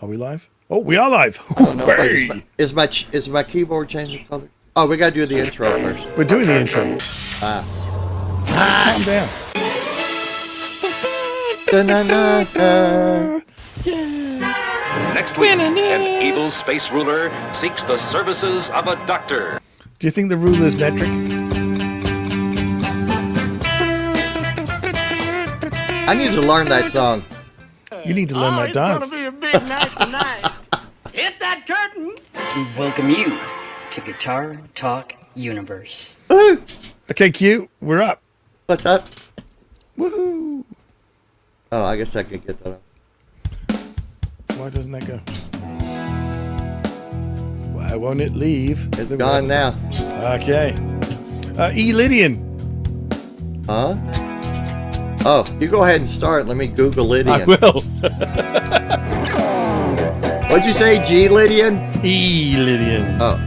Are we live? Oh, we are live. Oh, no, Hey. is my keyboard changing color? Oh, we gotta do the intro first. We're doing the intro. Calm down. Yeah. Next week, an evil space ruler seeks the services of a doctor. Do you think the ruler's metric? I need to learn that song. You need to learn that dance. It's gonna be a big night tonight. Hit that curtain. We welcome you to Guitar Talk Universe. Woo! Okay, Q, we're up. What's up? Woohoo! Oh, I guess I could get that up. Why doesn't that go? Why won't it leave? It's gone now. Okay. E-Lydian. Huh? Oh, you go ahead and start. Let me Google Lydian. I will. What'd you say, G Lydian? E-Lydian. Oh.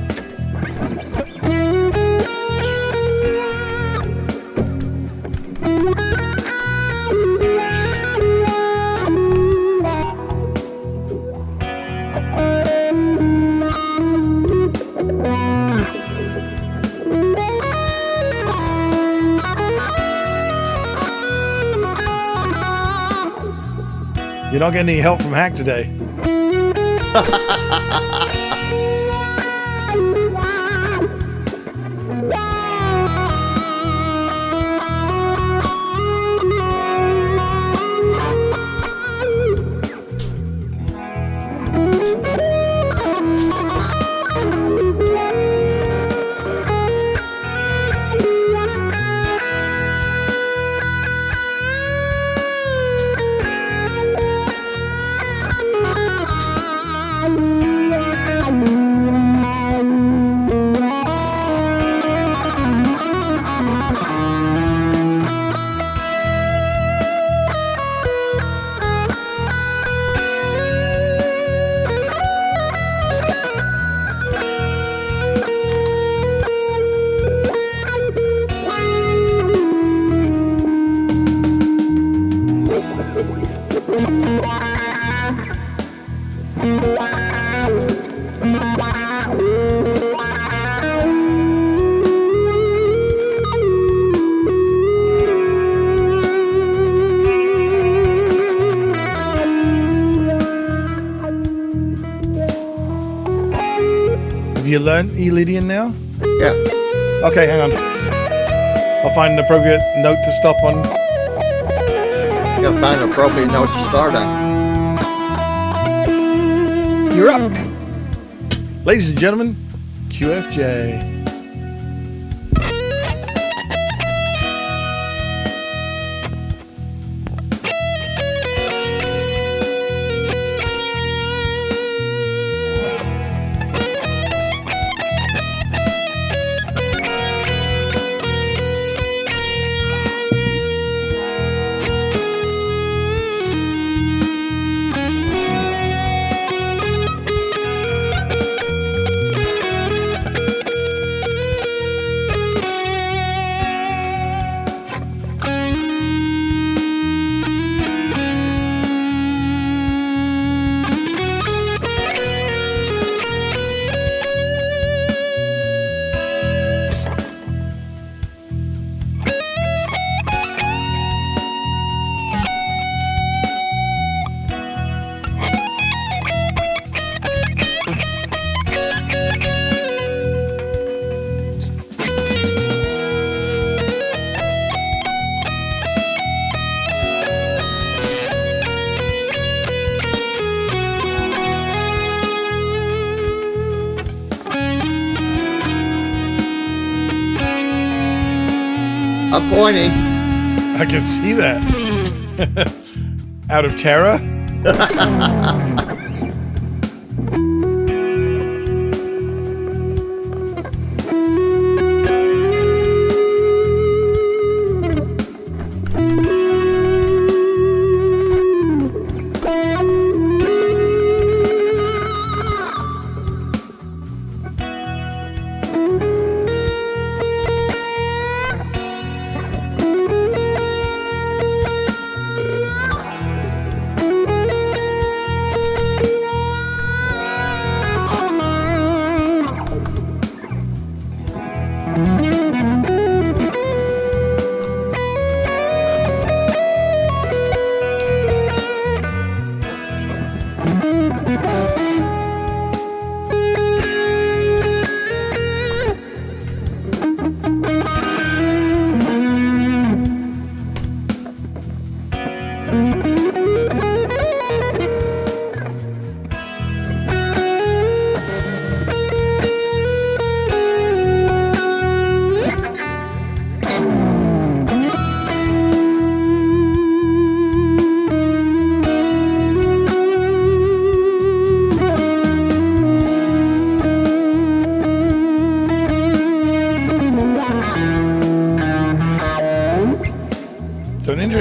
You're not getting any help from Hack today. Have you learned E-Lydian now? Yeah. Okay, hang on. I'll find an appropriate note to stop on. You gotta find an appropriate note to start on. You're up. Ladies and gentlemen, QFJ. I'm pointing. I can see that. Out of terror?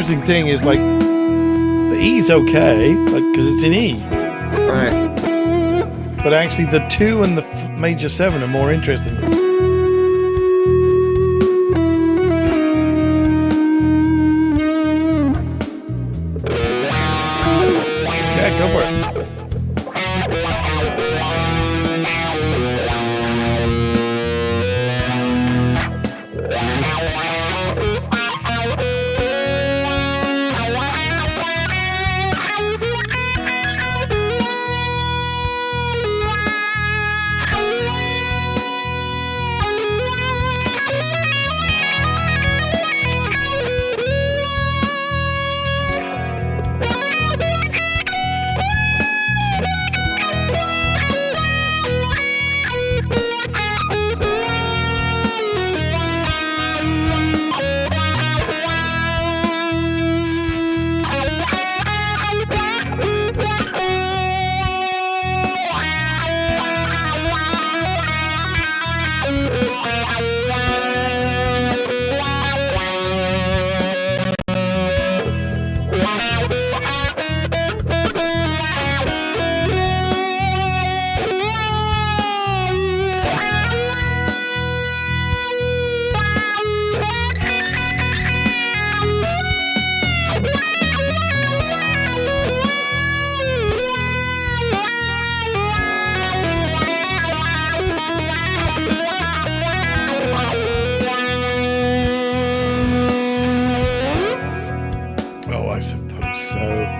interesting thing is like the E's okay, like because it's an E. Right. But actually, the 2 and the major 7 are more interesting. Yeah, go for it. Oh, I suppose so.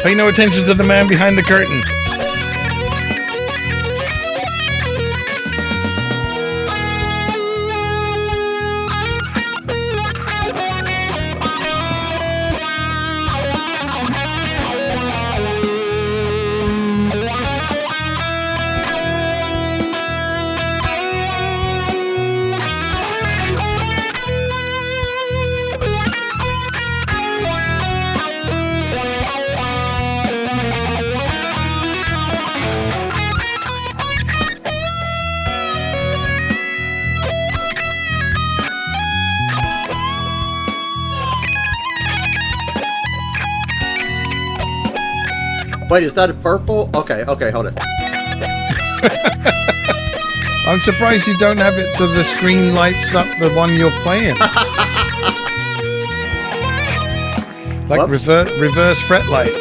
Pay no attention to the man behind the curtain. Wait, is that a purple? Okay, hold it. I'm surprised you don't have it so the screen lights up the one you're playing. Like reverse fret light.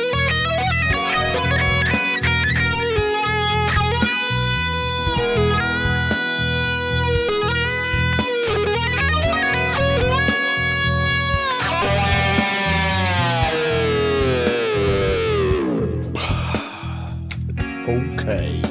Okay.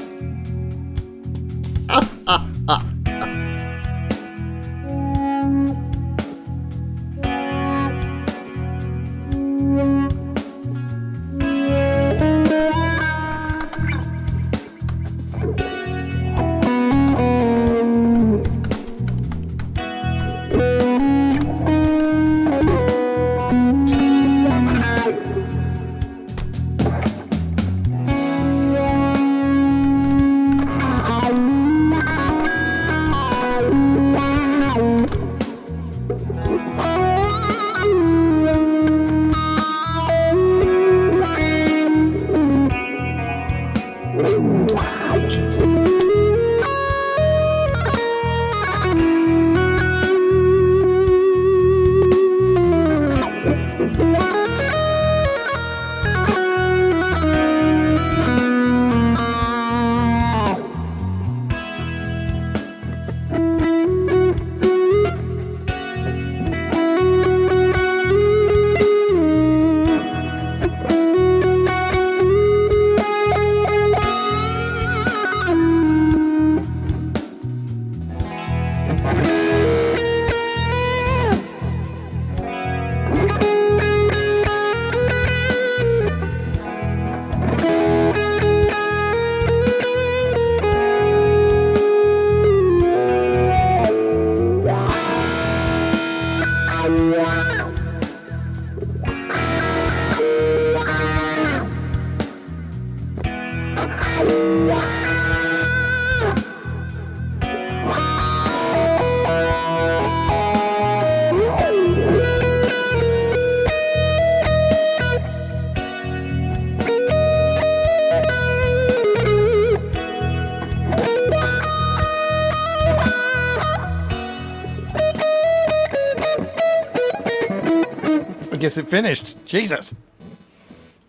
I guess it finished. Jesus.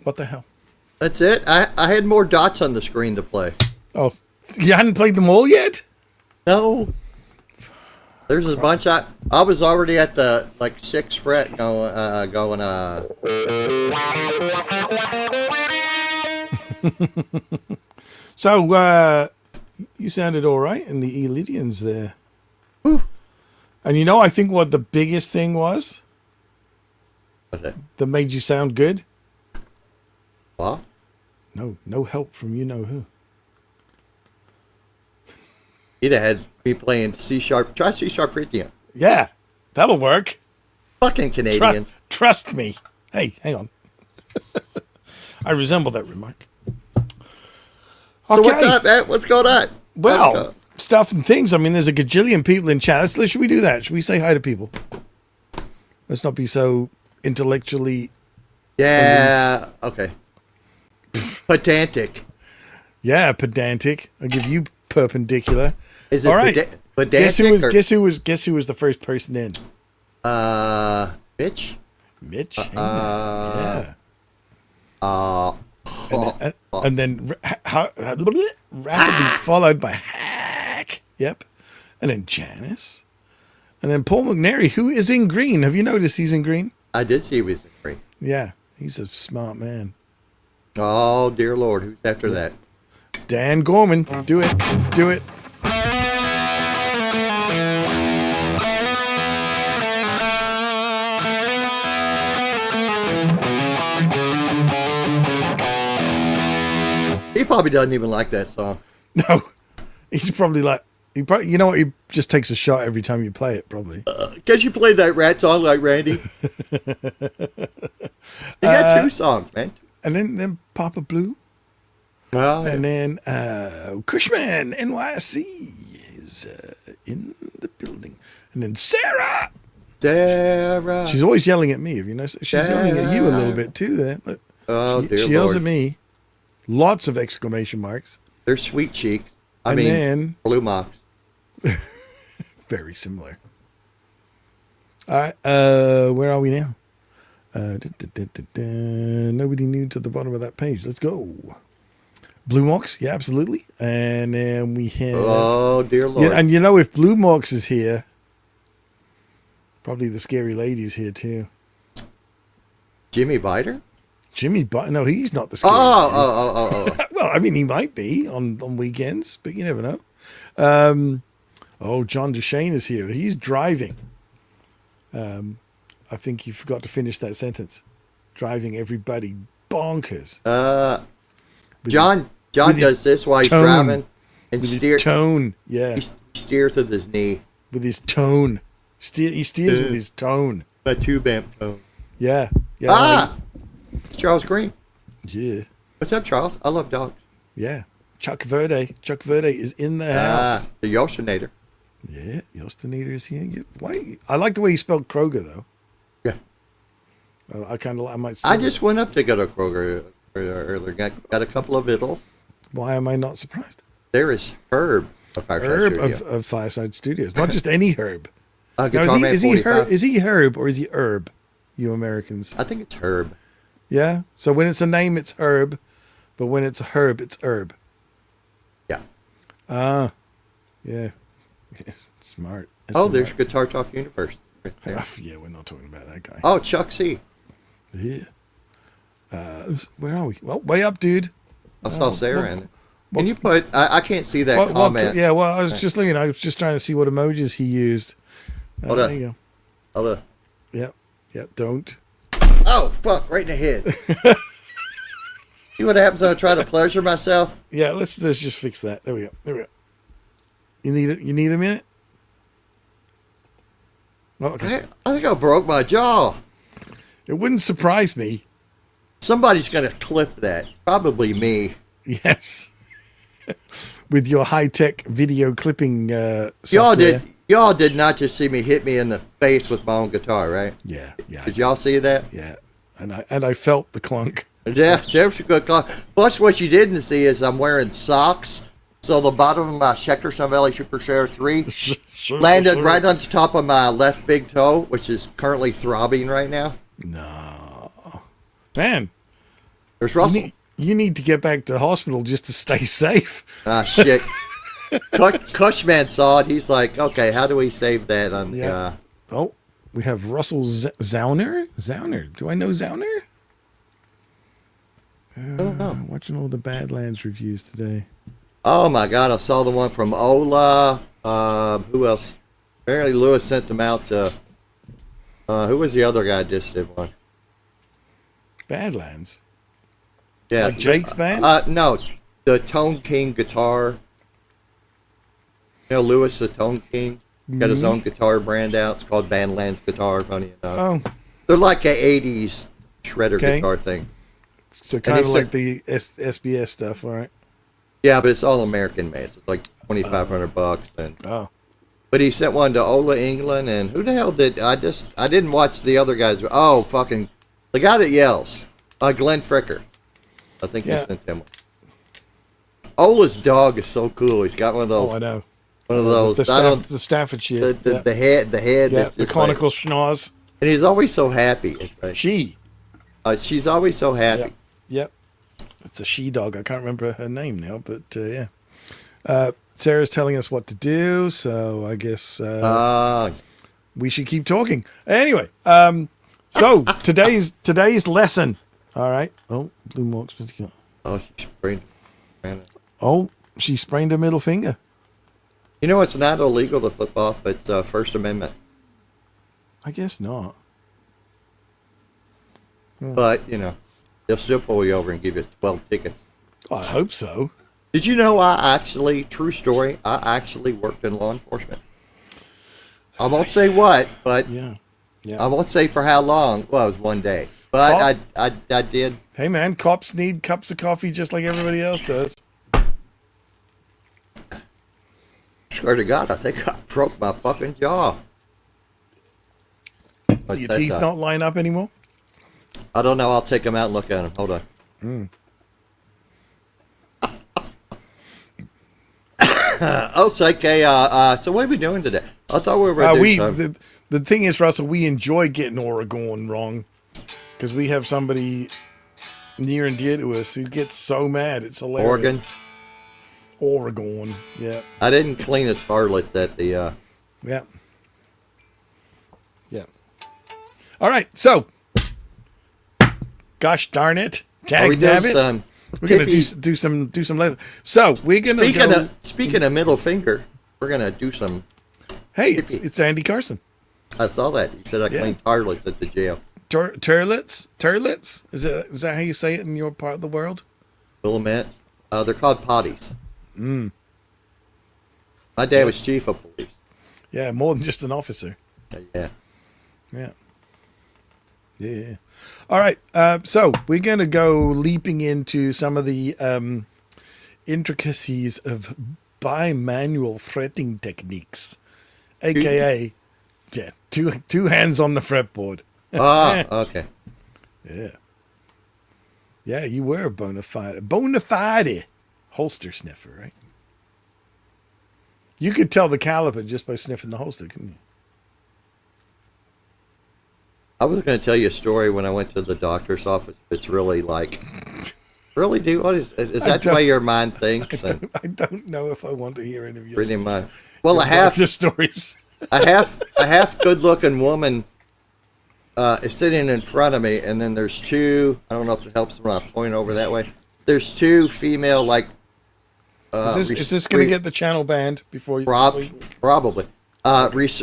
What the hell? That's it? I had more dots on the screen to play. Oh, you hadn't played them all yet? No. There's a bunch. I was already at the, like, 6th fret going. So, you sounded all right in the Elydians there. Whew. And you know, I think what the biggest thing was What's that? that made you sound good? What? No help from you know who. He'd have had me playing C sharp. Try C sharp Rhythm. Yeah, that'll work. Fucking Canadians. Trust me. Hey, hang on. I resemble that remark. So what's up, man? What's going on? Well, stuff and things. I mean, there's a gajillion people in chat. Should we do that? Should we say hi to people? Let's not be so intellectually... Yeah, okay. Pedantic. Yeah, pedantic. I'll give you perpendicular. Is it all right? pedantic? Guess who was the first person in? Mitch? Mitch. Yeah. And then rapidly followed by Hack. Yep. And then Janice. And then Paul McNary, who is in green. Have you noticed he's in green? I did see he was in green. Yeah. He's a smart man. Oh, dear Lord. Who's after that? Dan Gorman. Do it. Do it. He probably doesn't even like that song. No. He's probably like, you know what? He just takes a shot every time you play it, probably. Because you played that rat song like Randy. He got 2 songs, man. And then Papa Blue. Well, And then Cushman NYC is in the building. And then Sarah. Sarah. She's always yelling at me. Have you noticed? She's yelling at you a little bit too. There. Look. Oh, she dear yells Lord. at me. Lots of exclamation marks. They're sweet cheeks. I And mean, then- blue mocks. Very similar. All right. Where are we now? Nobody new to the bottom of that page. Let's go. Blue Mox, yeah, absolutely. And then we have. Oh dear Lord! Yeah, and you know, if Blue Mox is here, probably the scary lady's here too. Jimmy Biter? Jimmy, no, he's not the scary. Oh. Well, I mean, he might be on weekends, but you never know. John Duchesne is here. He's driving. I think you forgot to finish that sentence. Driving everybody bonkers. John does this while he's driving and with his tone. Yeah, he steers with his knee. with his tone. He steers with his tone. A two-bamp tone. Yeah, yeah, It's Charles Green. yeah, What's up, Charles? I love dogs. yeah. Chuck Verde is in the house. The Yoshinator. Yeah, Yostinator is here. Why? I like the way he spelled Kroger though. Yeah. I might. I just went up to go to Kroger earlier. Got a couple of vittles. Why am I not surprised? There is Herb of Fireside Herb Studio. of Fireside Studios, not just any Herb. Now, Guitar Man is he 45. Herb? Is he Herb or is he Herb? You Americans. I think it's Herb. Yeah. So when it's a name, it's Herb, but when it's a Herb, it's Herb. Yeah. Yeah. Smart. There's Guitar Talk Universe. Right there. Yeah, we're not talking about that guy. Oh, Chuck C. Yeah. Where are we? Well, way up, dude. I saw Sarah in it. Can you put? I can't see that Well, comment. yeah. Well, I was just looking. I was just trying to see what emojis he used. Hold there on. you go. Hold on. Yep. Don't. Oh fuck! Right in the head. See what happens when I try to pleasure myself? Yeah. Let's just fix that. There we go. You need a minute. Oh, okay. I think I broke my jaw. It wouldn't surprise me. Somebody's gonna clip that. Probably me. Yes. With your high-tech video clipping software. Y'all did not just see me hit me in the face with my own guitar, right? Yeah. Did y'all see that? Yeah. And I felt the clunk. Yeah, Jeff's a good call. Plus, what you didn't see is I'm wearing socks, so the bottom of my Schecter Sun Valley Super Share 3 landed right on top of my left big toe, which is currently throbbing right now. No. Man, There's Russell. you need to get back to the hospital just to stay safe. Ah, shit. Cushman saw it. He's like, okay, how do we save that? Oh, we have Russell Zauner. Zauner. Do I know Zauner? I don't know. Watching all the Badlands reviews today. Oh my God, I saw the one from Ola. Who else? Apparently Lewis sent them out to, who was the other guy just did one? Badlands. Yeah. Like Jake's band? No, the Tone King guitar. You know, Lewis, the Tone King, got his own guitar brand out. It's called Badlands Guitar, funny enough. Oh, They're like a 80s shredder guitar thing. so kind of he like said- the SBS stuff, all right? Yeah, but it's all American made. So it's like $2,500. And But he sent one to Ola, England, and who the hell did... I didn't watch the other guys. Oh, fucking... The guy that yells. Glenn Fricker. I think he sent him one. Ola's dog is so cool. He's got one of those... Oh, I know. One of those... The Staffordshire. The head... Yeah, that's the just conical like, schnoz. and he's always so happy. It's like, she's always so happy. Yep. It's a she dog. I can't remember her name now, but yeah. Sarah's telling us what to do, so I guess we should keep talking. Anyway, so today's lesson. All right. Oh, blue marks. Oh, she sprained. Oh, she sprained her middle finger. You know, it's not illegal to flip off. It's First Amendment. I guess not. But, you know, they'll still pull you over and give you 12 tickets. I hope so. Did you know true story, I actually worked in law enforcement. I won't say what, but Yeah. I won't say for how long. Well, it was one day. But I did. Hey, man, cops need cups of coffee just like everybody else does. Swear to God, I think I broke my fucking jaw. But Your that's teeth don't line up anymore? I don't know. I'll take them out and look at them. Hold on. Oh, Psyche. So what are we doing today? I thought we were doing the thing is, Russell, we enjoy getting Oregon wrong because we have somebody near and dear to us who gets so mad. It's hilarious. Oregon. Yeah. I didn't clean the toilets at the. Yeah. Yeah. All right. So, gosh darn it, we're gonna do some lessons. So we're gonna speaking of middle finger, we're gonna do some. Hey, it's Andy Carson. I saw that. He said I cleaned toilets at the jail. Toilets? Is that how you say it in your part of the world? Willamette. They're called potties. My dad was chief of police. Yeah, more than just an officer. Yeah. All right. So we're going to go leaping into some of the intricacies of bimanual fretting techniques, aka two hands on the fretboard. Okay. Yeah, you were a bona fide holster sniffer, right? You could tell the caliper just by sniffing the holster, couldn't you? I was going to tell you a story when I went to the doctor's office. It's really like, really, dude. What is that the way your mind thinks? I don't know if I want to hear any of your pretty much. Well, I have just stories. a half good-looking woman is sitting in front of me, and then there's two. I don't know if it helps when I point over that way. There's two female like. Is this going to get the channel banned before you? Probably.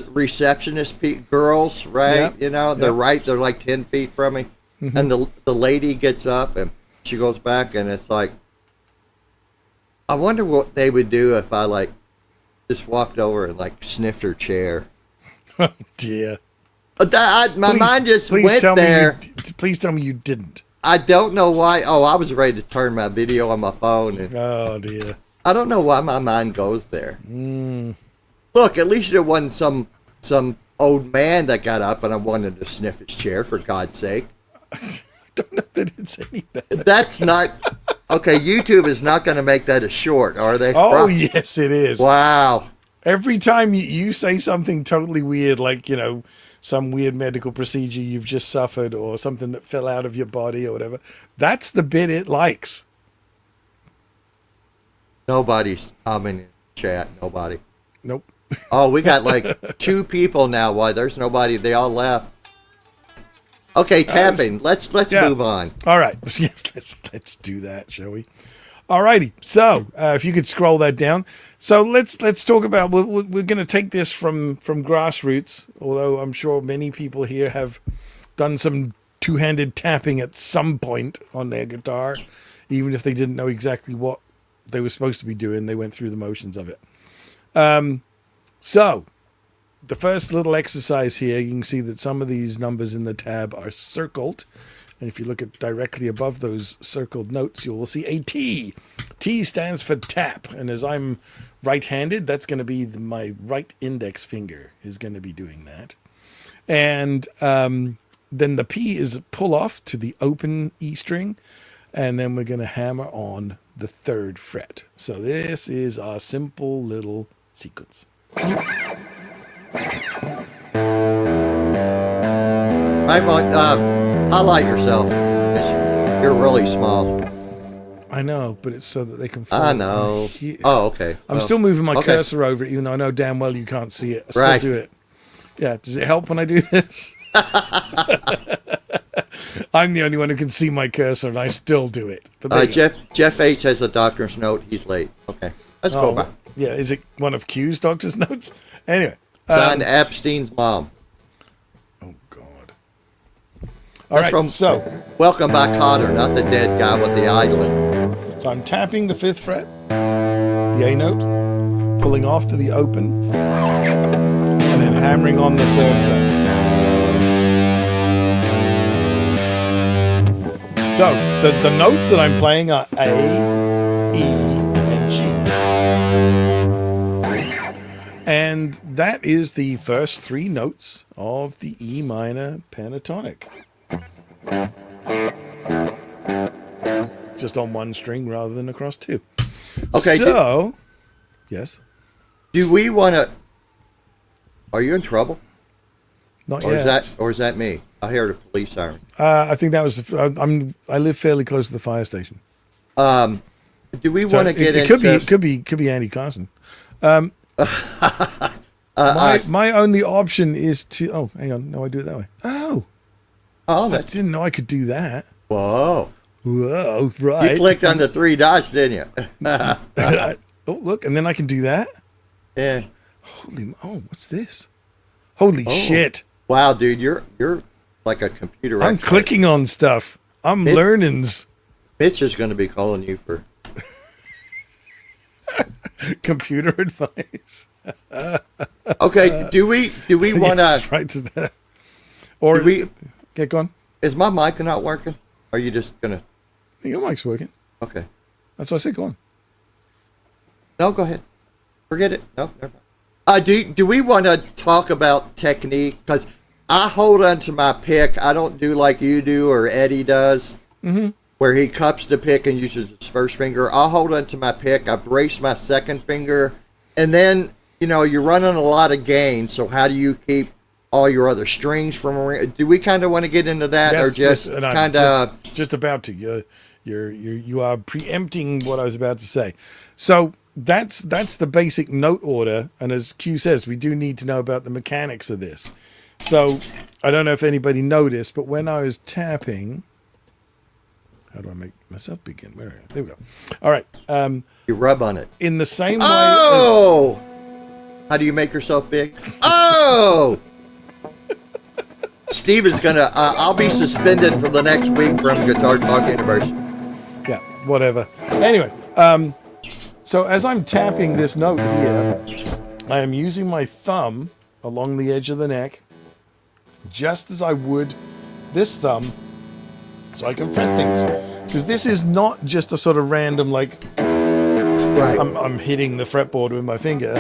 Receptionist girls, right? Yep. You know, they're right. They're like 10 feet from me, and the lady gets up and she goes back, and it's like, I wonder what they would do if I like just walked over and like sniffed her chair. Oh dear. My mind just went there. Please tell me you didn't. I don't know why. Oh, I was ready to turn my video on my phone. And oh dear. I don't know why my mind goes there. Look, at least it wasn't some old man that got up and I wanted to sniff his chair, for God's sake. I don't know that it's any better. That's not... Okay, YouTube is not going to make that a short, are they? Oh, yes, it is. Wow. Every time you say something totally weird, like, you know, some weird medical procedure you've just suffered or something that fell out of your body or whatever, that's the bit it likes. Nobody's commenting in the chat. Nobody. Nope. Oh, we got like 2 people now. Why? There's nobody. They all left. Okay, tapping. Let's move on. All right. Yes, let's do that, shall we? All righty. So, if you could scroll that down. So let's talk about. We're going to take this from grassroots. Although I'm sure many people here have done some two-handed tapping at some point on their guitar, even if they didn't know exactly what they were supposed to be doing. They went through the motions of it. So the first little exercise here, you can see that some of these numbers in the tab are circled. And if you look at directly above those circled notes, you will see a T. T stands for tap. And as I'm right-handed, that's going to be my right index finger is going to be doing that. And then the P is pull off to the open E string. And then we're going to hammer on the 3rd fret. So this is our simple little sequence. Highlight yourself. You're really small. I know, but it's so that they can. I know. Oh, okay. I'm still moving my cursor over it, even though I know damn well you can't see it. I still do it. Yeah. Does it help when I do this? I'm the only one who can see my cursor, and I still do it. But Jeff H has a doctor's note. He's late. Okay, let's go back. Yeah, is it one of Q's doctor's notes? Anyway. Signed Epstein's mom. Oh, God. All right, so. Welcome Back Cotter, not the dead guy with the island. So I'm tapping the 5th fret, the A note, pulling off to the open, and then hammering on the 3rd fret. So the notes that I'm playing are A, E, and G. And that is the first 3 notes of the E minor pentatonic. Just on one string rather than across 2. Okay. So, Yes. Do we want to? Are you in trouble? Not Or yet. is that me? I heard a police siren. I think that was. I live fairly close to the fire station. Do we So want to get it into? could be Andy Carson. My only option is to. Oh, hang on. No, I do it that way. Oh, Oh, I didn't know I could do that. whoa! Whoa, right. You clicked on the 3 dots, didn't you? Oh, look, and then I can do that. Yeah. Holy, what's this? Holy shit! Wow, dude, you're like a computer. I'm expert. clicking on stuff. I'm learnings. Mitch is going to be calling you for. Computer advice. Okay, do we want to? Yes, right to that. Or Do we? get going. Is my mic not working? Are you just gonna? Your mic's working. Okay. That's what I said. Go on. No, go ahead. Forget it. No, never mind. Do we want to talk about technique? Because I hold on to my pick. I don't do like you do or Eddie does, where he cups the pick and uses his first finger. I'll hold on to my pick. I brace my second finger, and then you're running a lot of gain. So how do you keep all your other strings from? Do we kind of want to get into that, or just kind of just about to? You are preempting what I was about to say. So that's the basic note order, and as Q says, we do need to know about the mechanics of this. So I don't know if anybody noticed, but when I was tapping, how do I make myself begin? Where? There we go. All right. you rub on it? In the same way. Oh, how do you make yourself big? Oh. Steve is gonna. I'll be suspended for the next week from Guitar Talk Universe. Yeah, whatever. Anyway, so as I'm tapping this note here, I am using my thumb along the edge of the neck, just as I would this thumb, so I can fret things. Because this is not just a sort of random, like, Right. I'm hitting the fretboard with my finger.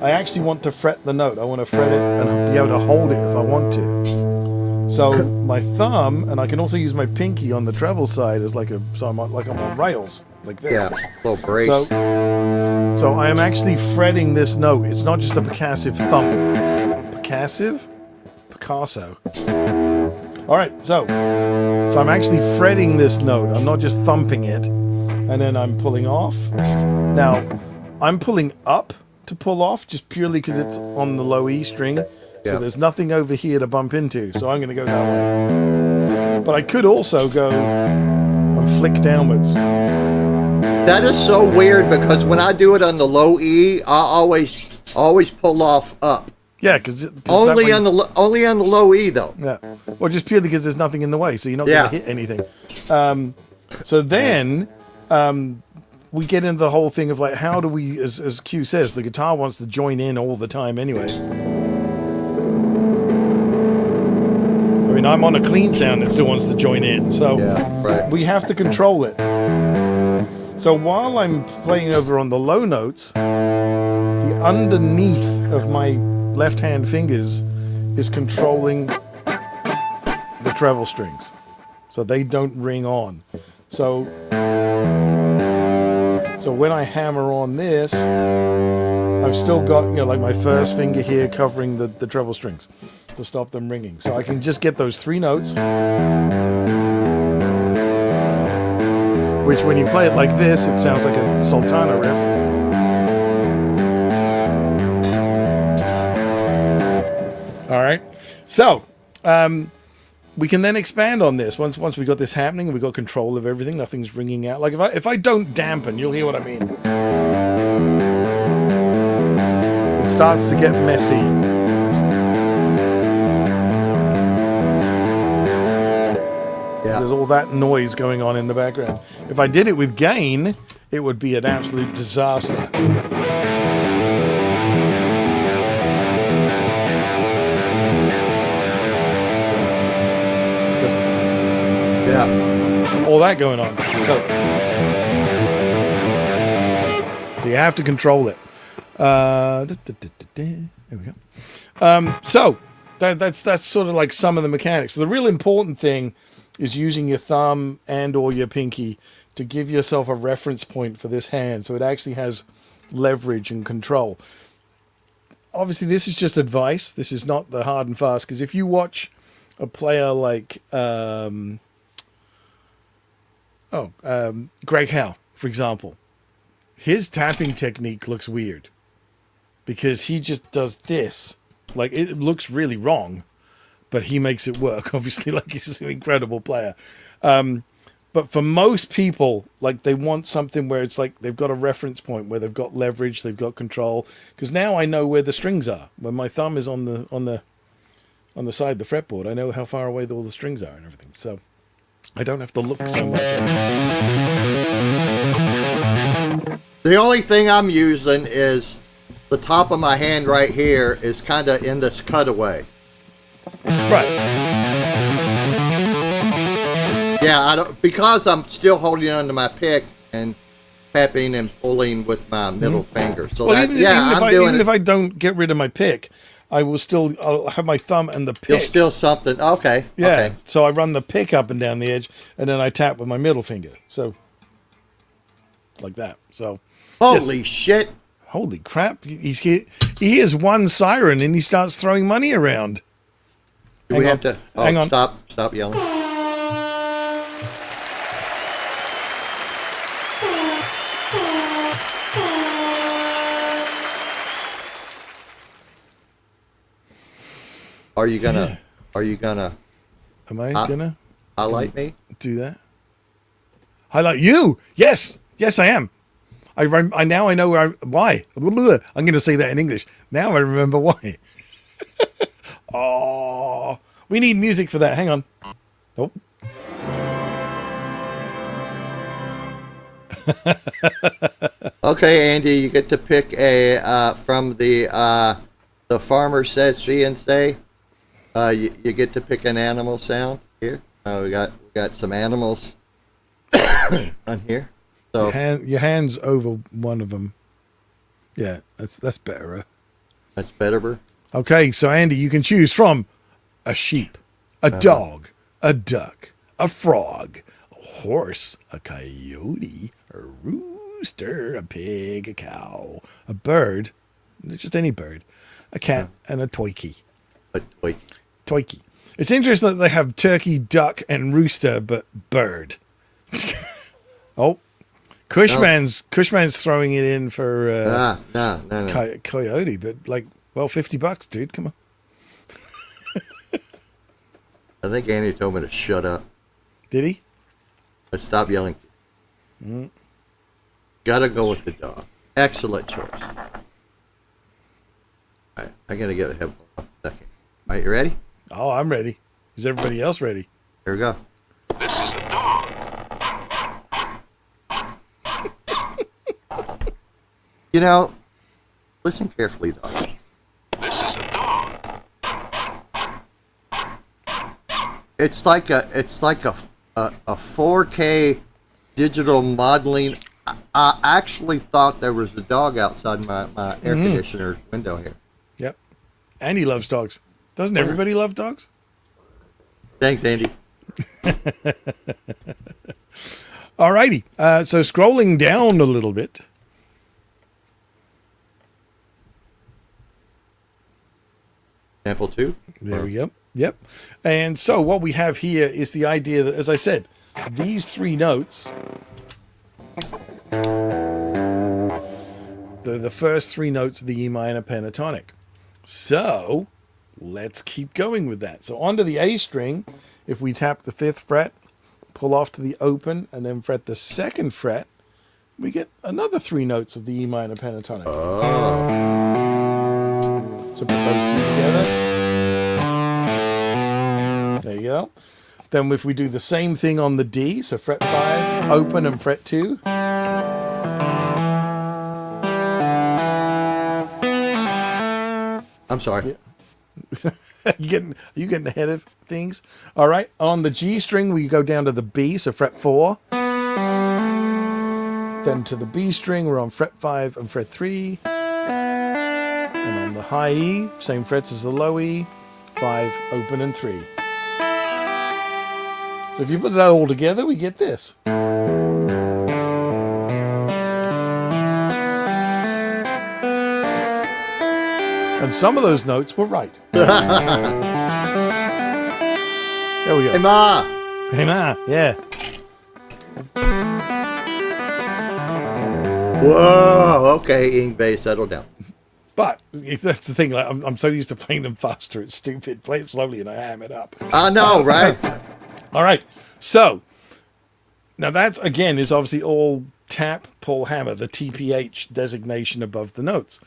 I actually want to fret the note. I want to fret it and be able to hold it if I want to. So my thumb, and I can also use my pinky on the treble side as like I'm on rails, like this. Yeah, little brace. So I am actually fretting this note. It's not just a percussive thump. Percussive? Picasso. All right, so I'm actually fretting this note. I'm not just thumping it, and then I'm pulling off. Now, I'm pulling up to pull off just purely because it's on the low E string. Yeah. So there's nothing over here to bump into. So I'm going to go that way. But I could also go and flick downwards. That is so weird because when I do it on the low E, I always pull off up. Yeah, because Only on the low E though. Yeah, well, just purely because there's nothing in the way, so you're not Yeah. going to hit anything. So then we get into the whole thing of like, how do we, as Q says, the guitar wants to join in all the time anyway. I mean, I'm on a clean sound, it still wants to join in, so Yeah, right. we have to control it. So while I'm playing over on the low notes, the underneath of my left hand fingers is controlling the treble strings, so they don't ring on. So when I hammer on this, I've still got like my first finger here covering the treble strings to stop them ringing. So I can just get those 3 notes, which when you play it like this, it sounds like a Sultana riff. All right, so we can then expand on this once we got this happening and we got control of everything. Nothing's ringing out. Like if I don't dampen, you'll hear what I mean. It starts to get messy. Yeah. There's all that noise going on in the background. If I did it with gain, it would be an absolute disaster. Yeah. All that going on. So you have to control it. There we go. So that's sort of like some of the mechanics. So the real important thing is using your thumb and or your pinky to give yourself a reference point for this hand. So it actually has leverage and control. Obviously, this is just advice. This is not the hard and fast. Because if you watch a player like Greg Howe, for example, his tapping technique looks weird because he just does this. Like, it looks really wrong, but he makes it work. Obviously, like, he's an incredible player. But for most people, like, they want something where it's like they've got a reference point where they've got leverage, they've got control. Because now I know where the strings are. When my thumb is on the side of the fretboard, I know how far away all the strings are and everything. So I don't have to look so much at it. The only thing I'm using is the top of my hand right here is kind of in this cutaway. Right. Yeah, I don't, because I'm still holding onto my pick and tapping and pulling with my middle finger. So Well, that, even if I don't get rid of my pick, I'll have my thumb and the pick. You'll still something. Okay. Yeah. Okay. So I run the pick up and down the edge, and then I tap with my middle finger. So like that. So holy shit! Holy crap! He hears one siren and he starts throwing money around. Do we have to? Oh, hang on. Stop yelling. Are you gonna? Am I gonna highlight me? Do that? Highlight you? Yes, I am. I now I know why. I'm gonna say that in English. Now I remember why. Oh, we need music for that. Hang on. Nope. Okay, Andy, you get to pick a from the farmer says see and say. You get to pick an animal sound here. We got some animals on here. So Your hands over one of them. Yeah, that's better. That's better. Okay, so Andy, you can choose from a sheep, a dog, a duck, a frog, a horse, a coyote, a rooster, a pig, a cow, a bird, just any bird, a cat, and a toiki. A toiki. Toiki. It's interesting that they have turkey, duck, and rooster, but bird. Oh, Cushman's throwing it in for no. coyote, but like, well, $50, dude. Come on. I think Andy told me to shut up. Did he? Let's stop yelling. Gotta go with the dog. Excellent choice. All right, I gotta get a headphone off a second. All right, you ready? Oh, I'm ready. Is everybody else ready? Here we go. This is a dog. You know, listen carefully, though. This is a dog. It's like a 4K digital modeling. I actually thought there was a dog outside my air conditioner window here. Yep. And he loves dogs. Doesn't everybody love dogs? Thanks, Andy. All righty. So scrolling down a little bit. Sample 2. There we go. Yep. And so what we have here is the idea that, as I said, these three notes, the first three notes of the E minor pentatonic. So let's keep going with that. So onto the A string, if we tap the 5th fret, pull off to the open, and then fret the 2nd fret, we get another three notes of the E minor pentatonic. So put those two together. There you go. Then if we do the same thing on the D, so fret 5, open, and fret 2. I'm sorry. Yeah. Are you getting ahead of things? All right. On the G string, we go down to the B, so fret 4. Then to the B string, we're on fret 5 and fret 3. And on the high E, same frets as the low E, 5, open, and 3. So if you put that all together, we get this. And some of those notes were right. There we go. Hey, Ma. Hey, Ma. Yeah. Whoa. Okay, Ingve, settle down. But that's the thing. Like, I'm so used to playing them faster. It's stupid. Play it slowly and I ham it up. I know, right? All right. So now that again is obviously all tap, pull, hammer, the TPH designation above the notes.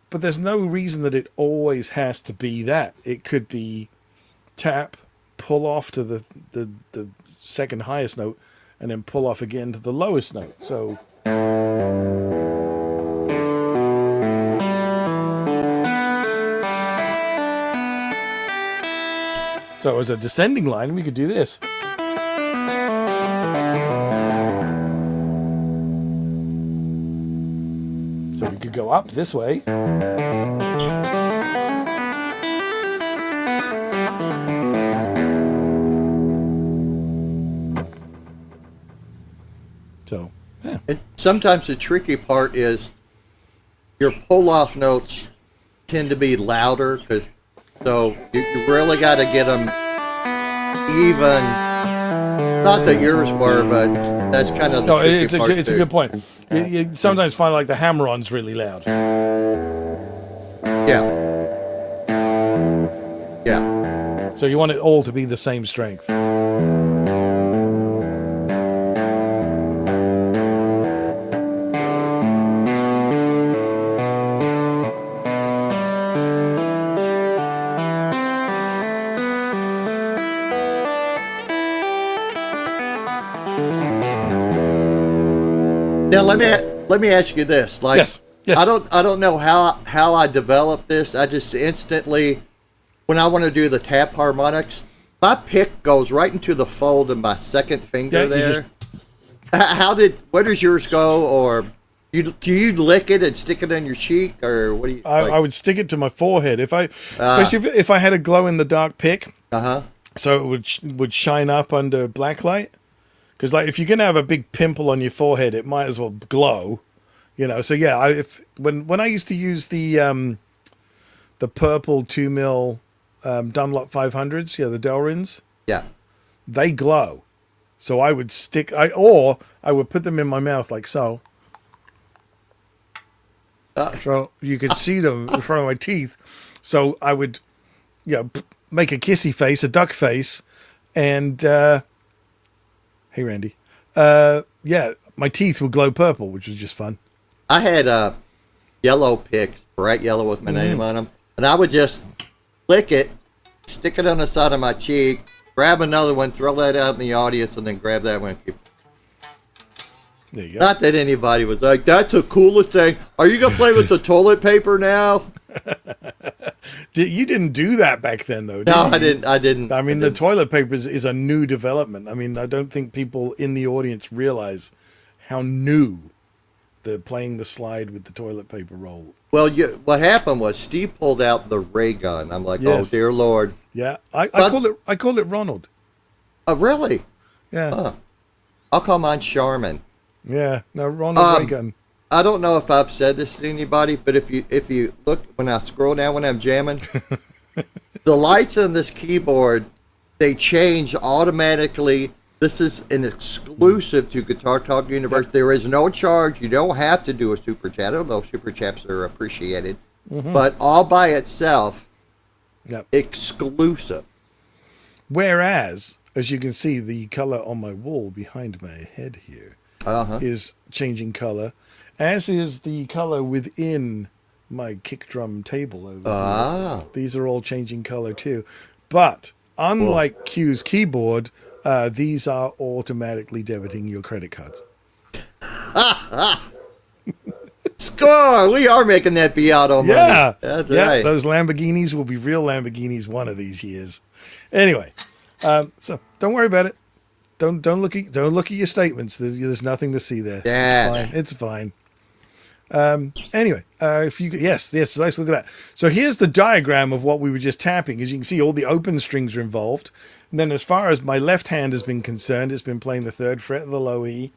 But there's no reason that it always has to be that. It could be tap, pull off to the second highest note, and then pull off again to the lowest note. So as a descending line, we could do this. So we could go up this way. So, yeah. And sometimes the tricky part is your pull-off notes tend to be louder, so you really got to get them even. Not that yours were, but that's kind of the tricky part. It's a good point. You sometimes find like the hammer-on's really loud. Yeah. Yeah. So you want it all to be the same strength. Now let me ask you this. Like, Yes. I don't know how I developed this. I just instantly, when I want to do the tap harmonics, my pick goes right into the fold of my second finger there. Where does yours go? Or do you lick it and stick it on your cheek, or what do you? I would stick it to my forehead especially if I had a glow in the dark pick. So it would shine up under black light. Because like if you're gonna have a big pimple on your forehead, it might as well glow, you know. So yeah, when I used to use the purple 2mm Dunlop 500s, the Delrins, they glow. So I would I would put them in my mouth like so. So you could see them in front of my teeth. So I would, make a kissy face, a duck face, and. Hey, Randy. My teeth would glow purple, which was just fun. I had yellow picks, bright yellow with my name on them, and I would just lick it, stick it on the side of my cheek, grab another one, throw that out in the audience, and then grab that one. There you go. Not that anybody was like, that's the coolest thing. Are you going to play with the toilet paper now? You didn't do that back then, though, did No, you? I didn't. I mean, the toilet paper is a new development. I mean, I don't think people in the audience realize how new the playing the slide with the toilet paper roll. Well, what happened was Steve pulled out the ray gun. I'm like, Yes. oh, dear Lord. Yeah, I call it Ronald. Oh, really? Yeah. Huh. I'll call mine Charmin. Yeah, no, Ronald ray gun. I don't know if I've said this to anybody, but if you look when I scroll down when I'm jamming, the lights on this keyboard, they change automatically. This is an exclusive to Guitar Talk Universe. Yep. There is no charge. You don't have to do a super chat, although super chats are appreciated. But all by itself, exclusive. Whereas, as you can see, the color on my wall behind my head here is changing color, as is the color within my kick drum table over here. These are all changing color too. But unlike Q's keyboard, these are automatically debiting your credit cards. Score! We are making that Beato money. Yeah, that's right. Those Lamborghinis will be real Lamborghinis one of these years. Anyway, so don't worry about it. Don't look at your statements. There's nothing to see there. Yeah, it's fine. Anyway, if you yes, let's look at that. So here's the diagram of what we were just tapping. As you can see, all the open strings are involved. And then as far as my left hand has been concerned, it's been playing the 3rd fret of the low E,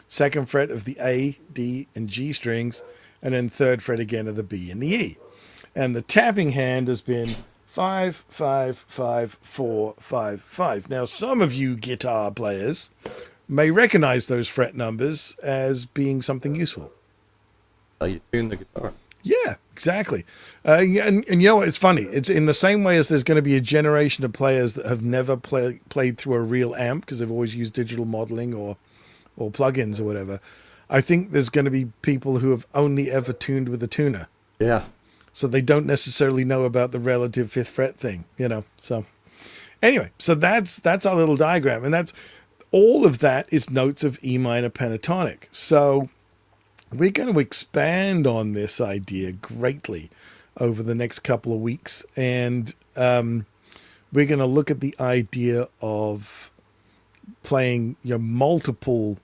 2nd fret of the A, D, and G strings, and then 3rd fret again of the B and the E. And the tapping hand has been 5, 5, 5, 4, 5, 5. Now, some of you guitar players may recognize those fret numbers as being something useful. How you tune the guitar. Yeah, exactly. And you know what? It's funny. It's in the same way as there's going to be a generation of players that have never played through a real amp because they've always used digital modeling or plugins or whatever. I think there's going to be people who have only ever tuned with a tuner. Yeah. So they don't necessarily know about the relative fifth fret thing, you know. So anyway, so that's our little diagram. And that's all of that is notes of E minor pentatonic. So we're going to expand on this idea greatly over the next couple of weeks. And we're going to look at the idea of playing, you know, multiple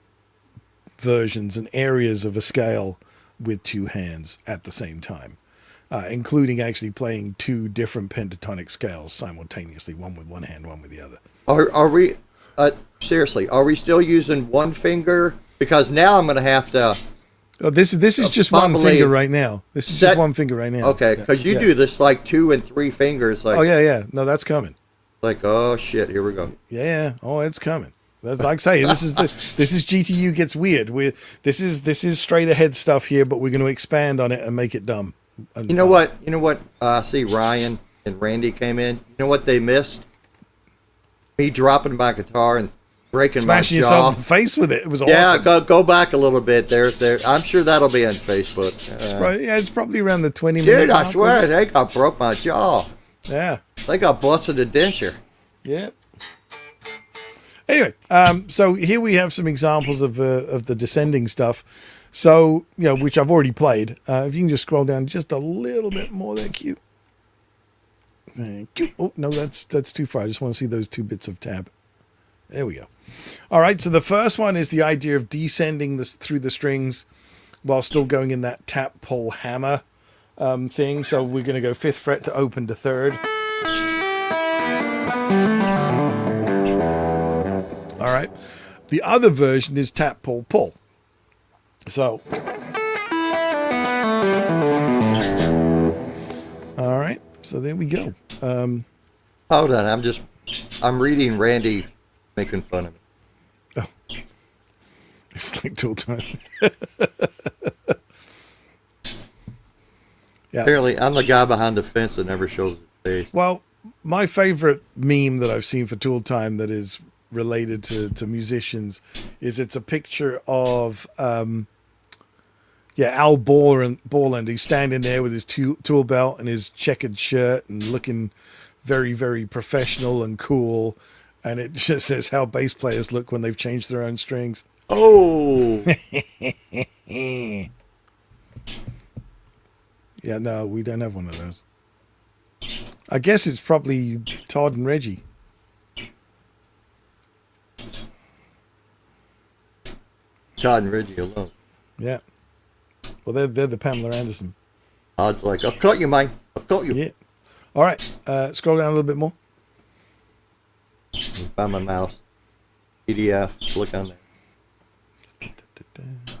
versions and areas of a scale with two hands at the same time, including actually playing two different pentatonic scales simultaneously, one with one hand, one with the other. Are we, seriously, are we still using one finger? Because now I'm going to have to... Oh, this is just one finger right now. This is just one finger right now. Okay, because you do this like 2 and 3 fingers. Like, oh, yeah. No, that's coming. Like, oh, shit, here we go. Yeah. Oh, it's coming. That's like saying this is GTU gets weird. This is straight ahead stuff here, but we're going to expand on it and make it dumb. You know what? See, Ryan and Randy came in. You know what they missed? Me dropping my guitar and breaking smashing my jaw. yourself in the face with it. It was awesome. Yeah, go back a little bit. There. I'm sure that'll be on Facebook. It's probably around the 20 minute minute mark. mark. I swear they got broke my jaw. Yeah. They got busted a denture. Yeah. Anyway, so here we have some examples of the descending stuff. So, you know, which I've already played. If you can just scroll down just a little bit more there, cute. Thank you. Oh, no, that's too far. I just want to see those 2 bits of tab. There we go. All right, so the first one is the idea of descending this through the strings while still going in that tap, pull, hammer thing. So we're going to go 5th fret to open to 3rd. All right. The other version is tap, pull, pull. So, all right. So there we go. Hold on. I'm reading Randy making fun of me. Oh. It's like tool time. Yeah. Apparently, I'm the guy behind the fence that never shows his face. Well, my favorite meme that I've seen for Tool Time that is related to musicians is it's a picture of Al Borland. He's standing there with his tool belt and his checkered shirt and looking very, very professional and cool, and it just says how bass players look when they've changed their own strings. Oh. Yeah, no, we don't have one of those. I guess it's probably Todd and Reggie. Todd and Reggie alone. Yeah. Well, they're the Pamela Anderson. Todd's like, I'll cut you, man. I'll cut you. Yeah. All right. Scroll down a little bit more. Find my mouse. PDF. Look on there.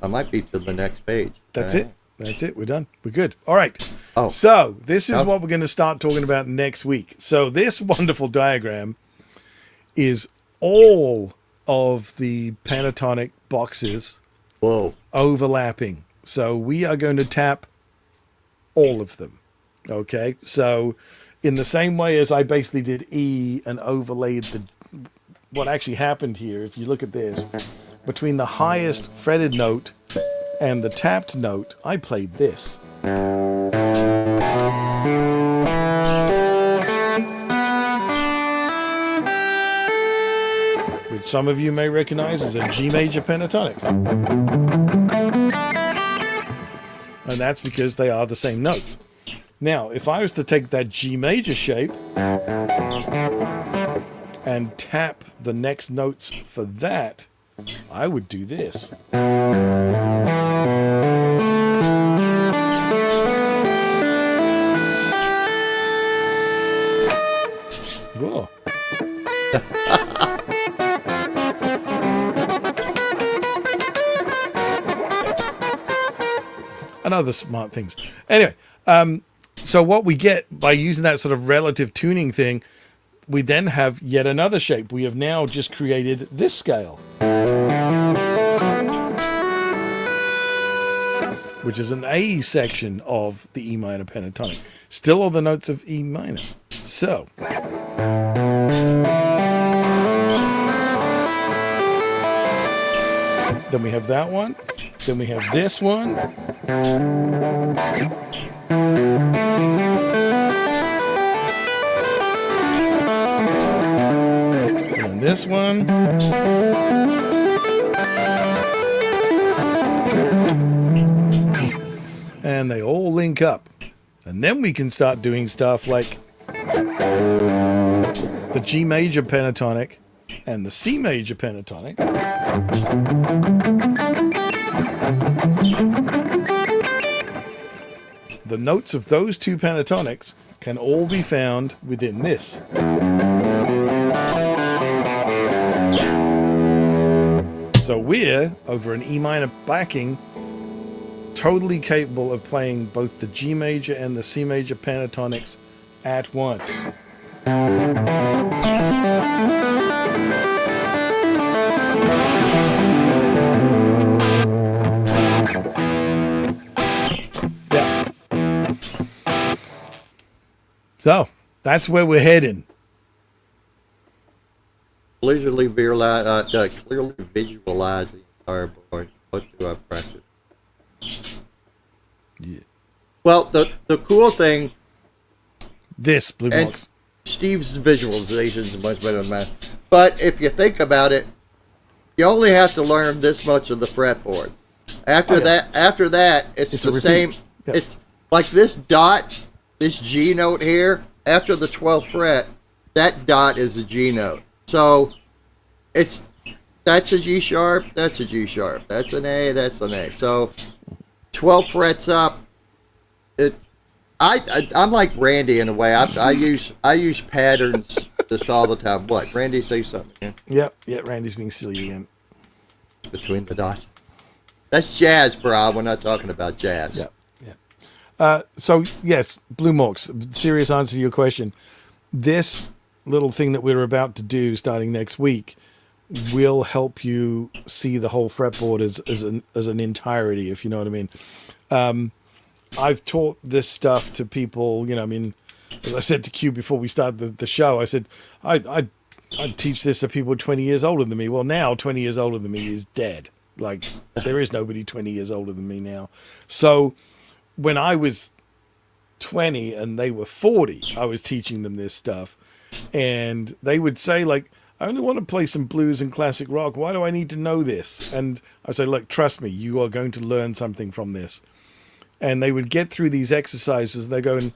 I might be to the next page. That's it. That's it. We're done. We're good. All right. Oh. So this is what we're going to start talking about next week. So this wonderful diagram is all of the pentatonic boxes overlapping. So we are going to tap all of them. Okay. So in the same way as I basically did E and overlaid what actually happened here, if you look at this, between the highest fretted note and the tapped note, I played this. Which some of you may recognize as a G major pentatonic. And that's because they are the same notes. Now, if I was to take that G major shape and tap the next notes for that, I would do this. Whoa. And other smart things. Anyway, So what we get by using that sort of relative tuning thing, we then have yet another shape. We have now just created this scale, which is an A section of the E minor pentatonic. Still all the notes of E minor. So then we have that one. Then we have this one. And this one. And they all link up. And then we can start doing stuff like the G major pentatonic and the C major pentatonic. The notes of those two pentatonics can all be found within this. So we're, over an E minor backing, totally capable of playing both the G major and the C major pentatonics at once. Yeah. So that's where we're heading. Clearly visualize the entire board. What do I practice? Yeah. Well, the cool thing, This blue and box. Steve's visualization is much better than mine. But if you think about it, you only have to learn this much of the fretboard. After that, it's the same. Yep. It's like this dot, this G note here. After the 12th fret, that dot is a G note. So that's a G sharp, that's a G sharp, that's an A, that's an A. So 12 frets up. I'm like Randy in a way. I use patterns just all the time. What, Randy, say something? Yep. Yeah, Randy's being silly again. Between the dots. That's jazz, bro. We're not talking about jazz. Yeah. So yes, Blue Morks, serious answer to your question. This little thing that we're about to do starting next week will help you see the whole fretboard as an entirety, if you know what I mean. I've taught this stuff to people, as I said to Q before we started the show, I said, I'd teach this to people 20 years older than me. Well, now 20 years older than me is dead. Like, there is nobody 20 years older than me now. So when I was 20 and they were 40, I was teaching them this stuff. And they would say, like, I only want to play some blues and classic rock. Why do I need to know this? And I say, look, trust me, you are going to learn something from this. And they would get through these exercises. And they're going,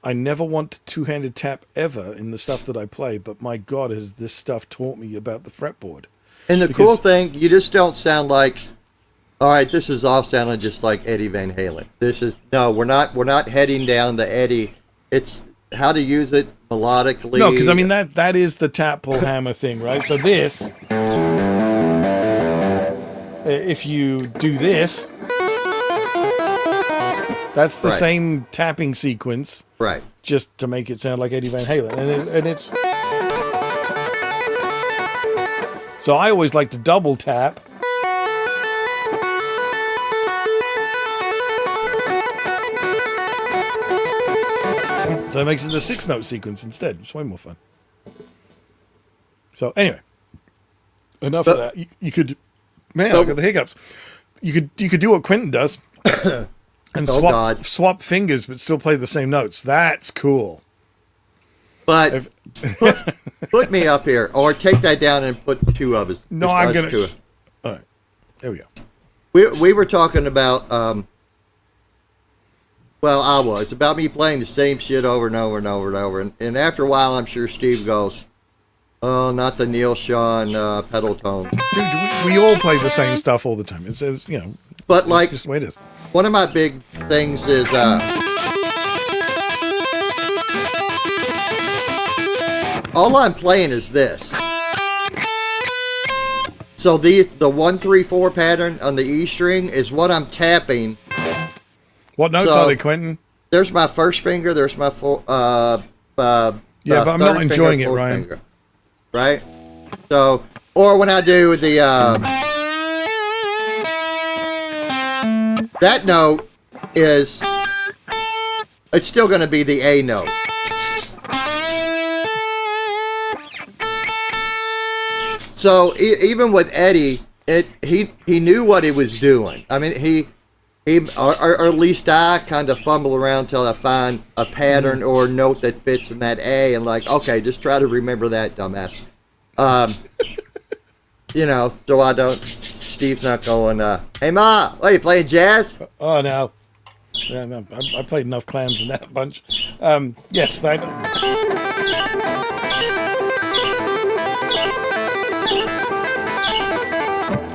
I never want to two-handed tap ever in the stuff that I play. But my God, has this stuff taught me about the fretboard. And the cool thing, you just don't sound like, all right, this is all sounding just like Eddie Van Halen. We're not heading down the Eddie. It's how to use it melodically. No, because I mean that is the tap pull hammer thing, right? So this, if you do this, that's the same tapping sequence, right? Just to make it sound like Eddie Van Halen, and it's. So I always like to double tap. So it makes it a 6-note sequence instead. It's way more fun. So anyway, enough of that. You could, man, I got the hiccups. You could do what Quentin does and swap fingers, but still play the same notes. That's cool. But put me up here, or take that down and put two of us. No, I'm gonna. All right, there we go. We were talking about. Well, I was about me playing the same shit over and over and over and over, and after a while, I'm sure Steve goes, "Oh, not the Neil Sean pedal tone." Dude, we all play the same stuff all the time. It's But it's like, just the way it is. One of my big things is. All I'm playing is this. So the 1-3-4 pattern on the E string is what I'm tapping. What notes are they, Quentin? there's my first finger. There's my Yeah, but I'm not enjoying it, Ryan. Finger, right? So, or when I do the that note is it's still going to be the A note. So even with Eddie, he knew what he was doing. I mean, he or at least I kind of fumble around till I find a pattern or note that fits in that A, and like, okay, just try to remember that, dumbass. You know, so I don't. Steve's not going. Hey, Ma, what are you playing jazz? Oh no. Yeah, no, I played enough clams in that bunch. Yes, that.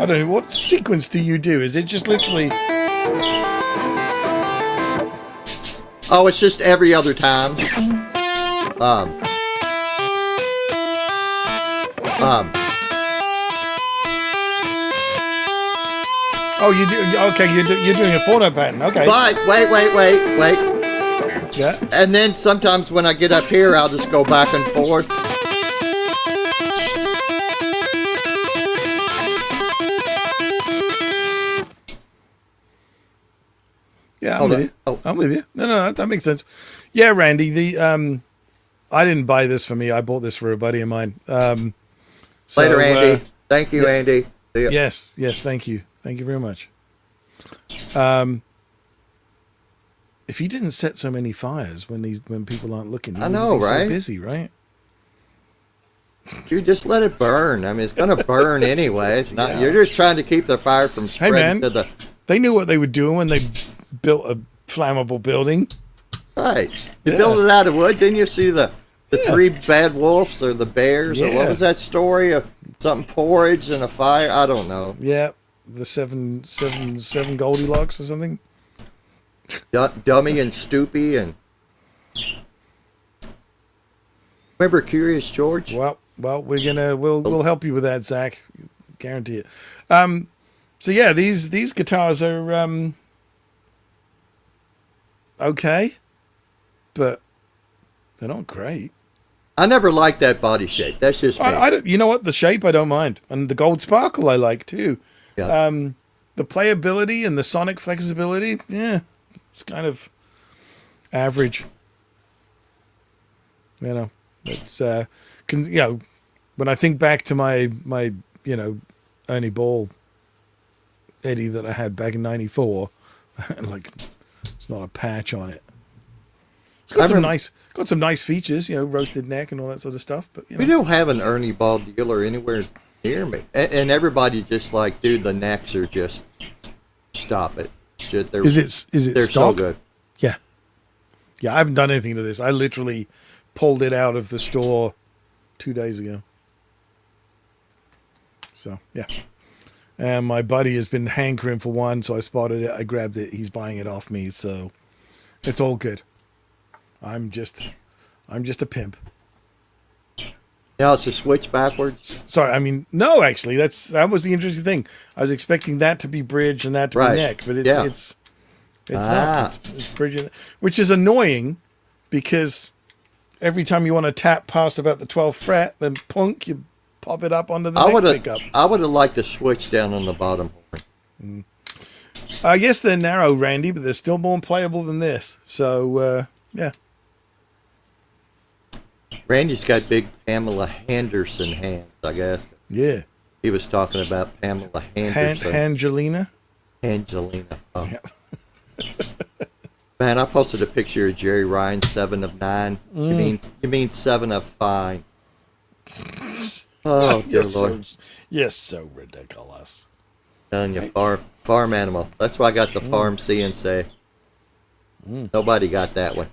I don't know. What sequence do you do? Is it just literally? Oh, it's just every other time. Oh, you do. Okay, you're doing a photo pattern. Okay. But wait. Yeah. And then sometimes when I get up here, I'll just go back and forth. Yeah, I'm with you. I'm with you. No, that makes sense. Yeah, Randy. The I didn't buy this for me. I bought this for a buddy of mine. Later, Andy. Thank you, Andy. See ya. Yes. Thank you very much. If he didn't set so many fires when people aren't looking, he I know, would be right? so busy, right? You just let it burn. I mean, it's gonna burn anyway. It's not. Yeah. You're just trying to keep the fire from spreading to the. They knew what they were doing when they built a flammable building. Right. You built it out of wood. Didn't you see the three bad wolves or the bears or what was that story of something porridge and a fire? I don't know. Yeah, the seven Goldilocks or something. Dummy and Stoopy and. Remember Curious George? Well, we'll help you with that, Zach. Guarantee it. So yeah, these guitars are okay, but they're not great. I never liked that body shape. That's just me. I don't. You know what? The shape I don't mind, and the gold sparkle I like too. Yeah. The playability and the sonic flexibility, it's kind of average. You know, it's when I think back to my Ernie Ball Eddie that I had back in '94, like it's not a patch on it. It's got some nice features, roasted neck and all that sort of stuff. But we don't have an Ernie Ball dealer anywhere near me, and everybody just like, dude, the necks are just stop it. Is it they're stock? So good. Yeah. I haven't done anything to this. I literally pulled it out of the store 2 days ago. So yeah. And my buddy has been hankering for one, so I spotted it. I grabbed it. He's buying it off me, so it's all good. I'm just a pimp. Now it's a switch backwards. Sorry, I mean no. Actually, that was the interesting thing. I was expecting that to be bridge and that to be neck, but it's not. It's bridge, which is annoying because every time you want to tap past about the 12th fret, then plunk, you pop it up onto the neck pickup. I would have liked to switch down on the bottom horn. Yes, they're narrow, Randy, but they're still more playable than this. So, yeah. Randy's got big Pamela Henderson hands, I guess. Yeah. He was talking about Pamela Henderson. Angelina? Angelina. Oh. Yeah. Man, I posted a picture of Jerry Ryan, 7 of 9. You mean 7 of 5. Oh, dear Lord. You're so ridiculous. Telling you, farm animal. That's why I got the farm CNC. Nobody got that one.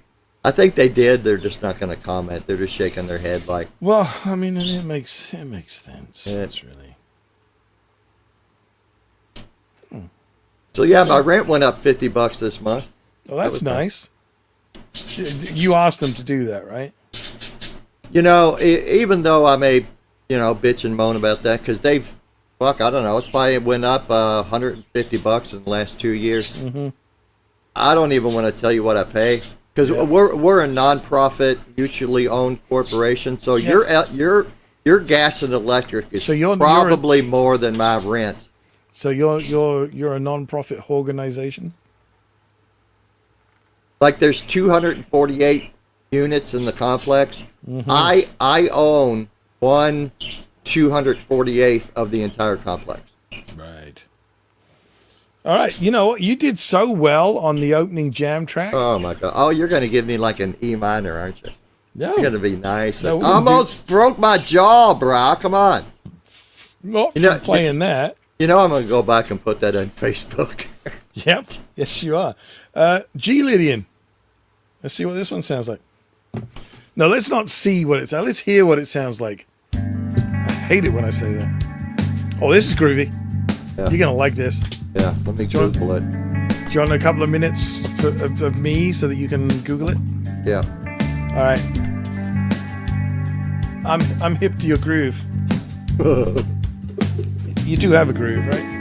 I think they did. They're just not going to comment. They're just shaking their head like. Well, I mean, it makes sense. It's really. So yeah, my rent went up $50 this month. Oh, that's nice. You asked them to do that, right? Even though I may, bitch and moan about that, because they've, I don't know, it's probably went up $150 in the last 2 years. Mm-hmm. I don't even want to tell you what I pay because we're a non-profit, mutually owned corporation. So your gas and electric is probably more than my rent. So you're a non-profit organization. Like there's 248 units in the complex. Mm-hmm. I own 1/248th of the entire complex. Right. All right. You know what? You did so well on the opening jam track. Oh my god. Oh, you're gonna give me like an E minor, aren't you? No. You're gonna be nice. No, almost broke my jaw, bro. Come on. Not from playing that. You know I'm gonna go back and put that on Facebook. Yep. Yes, you are. G Lydian. Let's see what this one sounds like. No, let's not see what it sounds. Let's hear what it sounds like. I hate it when I say that. Oh, this is groovy. Yeah. You're gonna like this. Yeah. Let me Google it. Do you want a couple of minutes of me so that you can Google it? Yeah. All right. I'm hip to your groove. You do have a groove, right?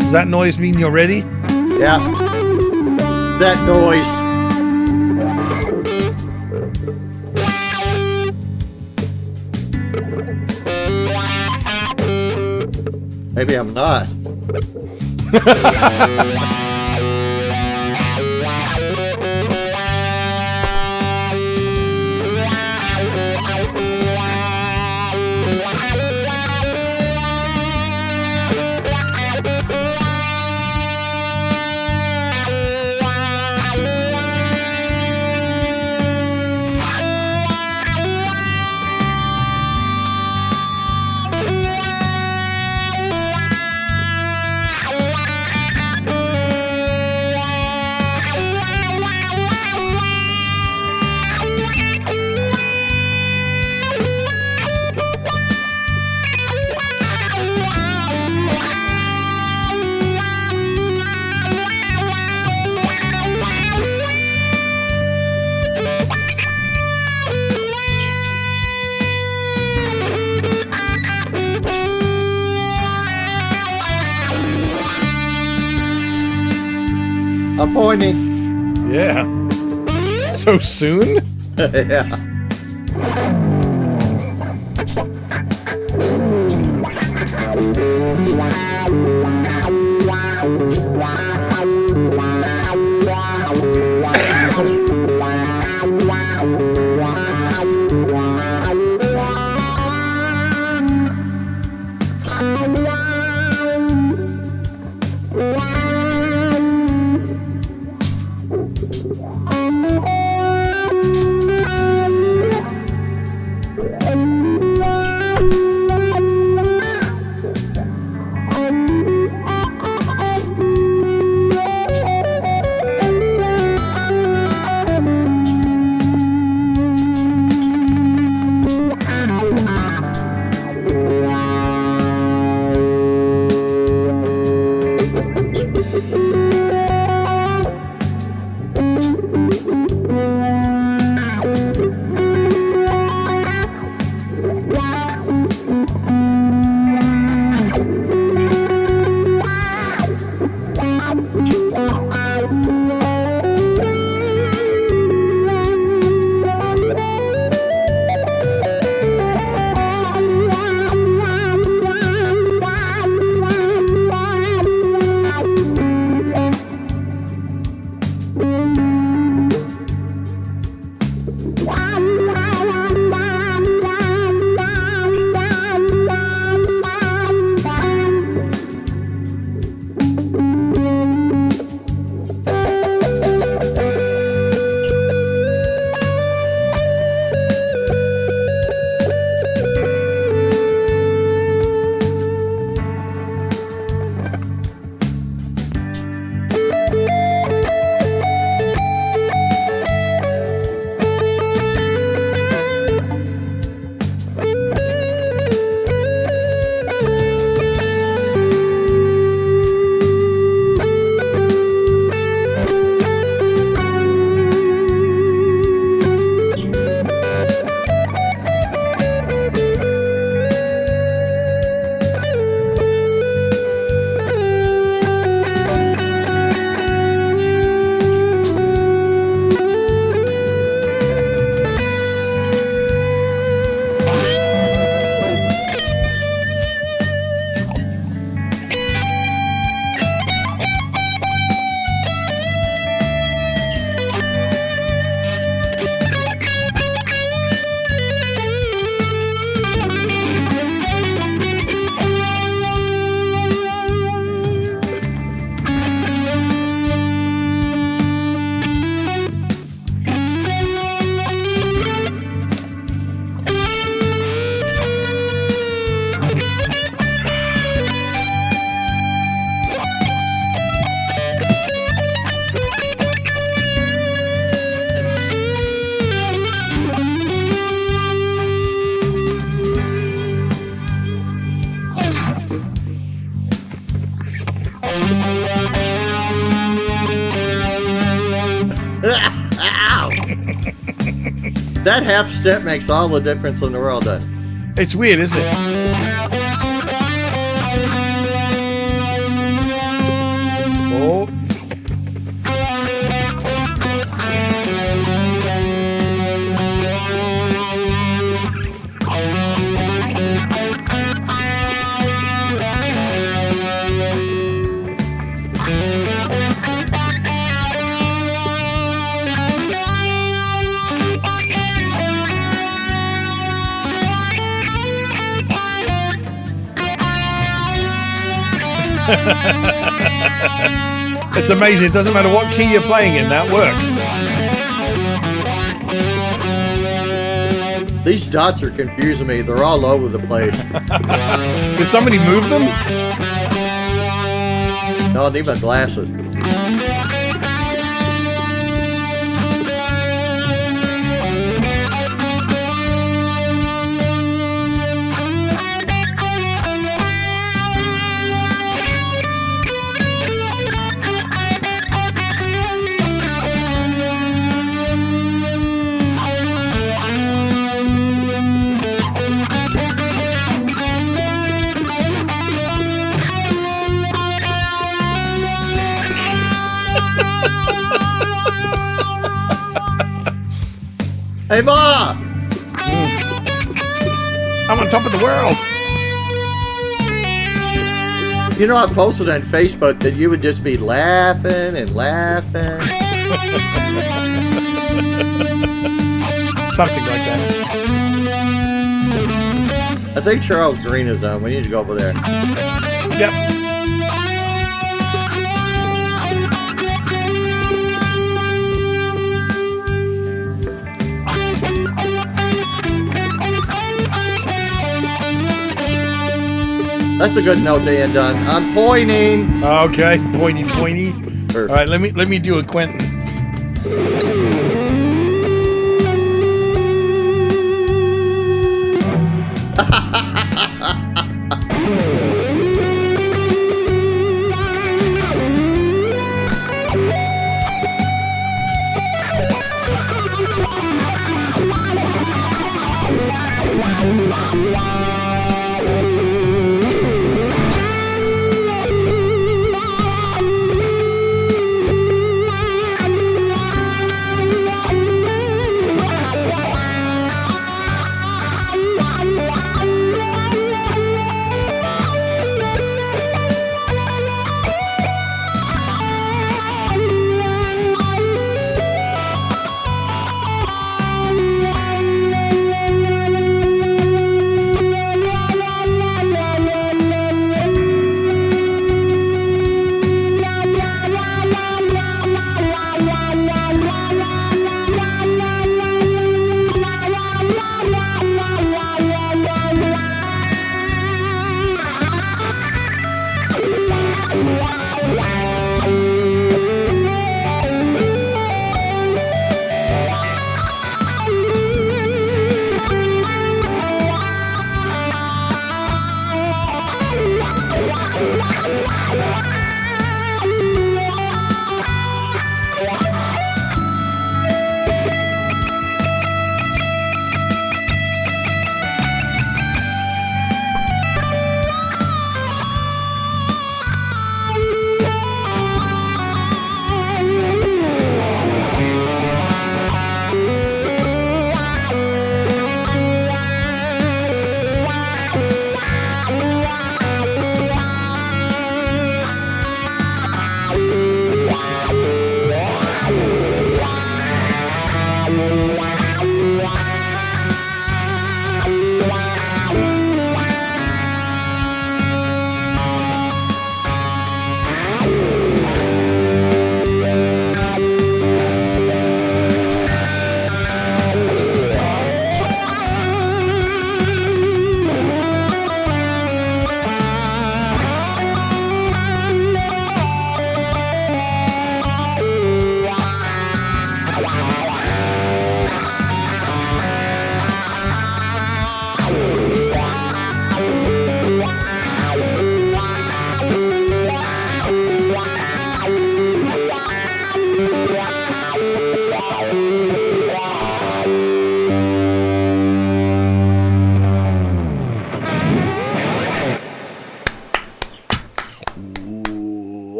Does that noise mean you're ready? Yeah. That noise. Maybe I'm not. I'm pointing. Yeah. So soon? Yeah. That half step makes all the difference in the world, doesn't it? It's weird, isn't it? Oh. It's amazing. It doesn't matter what key you're playing in, that works. These dots are confusing me. They're all over the place. Did somebody move them? No, I need my glasses. Hey, Ma! I'm on top of the world. You know, I posted on Facebook that you would just be laughing and laughing. Something like that. I think Charles Green is on. We need to go over there. Yep. That's a good note to end on. I'm pointing. Okay, pointy. Perfect. All right, let me do a Quentin.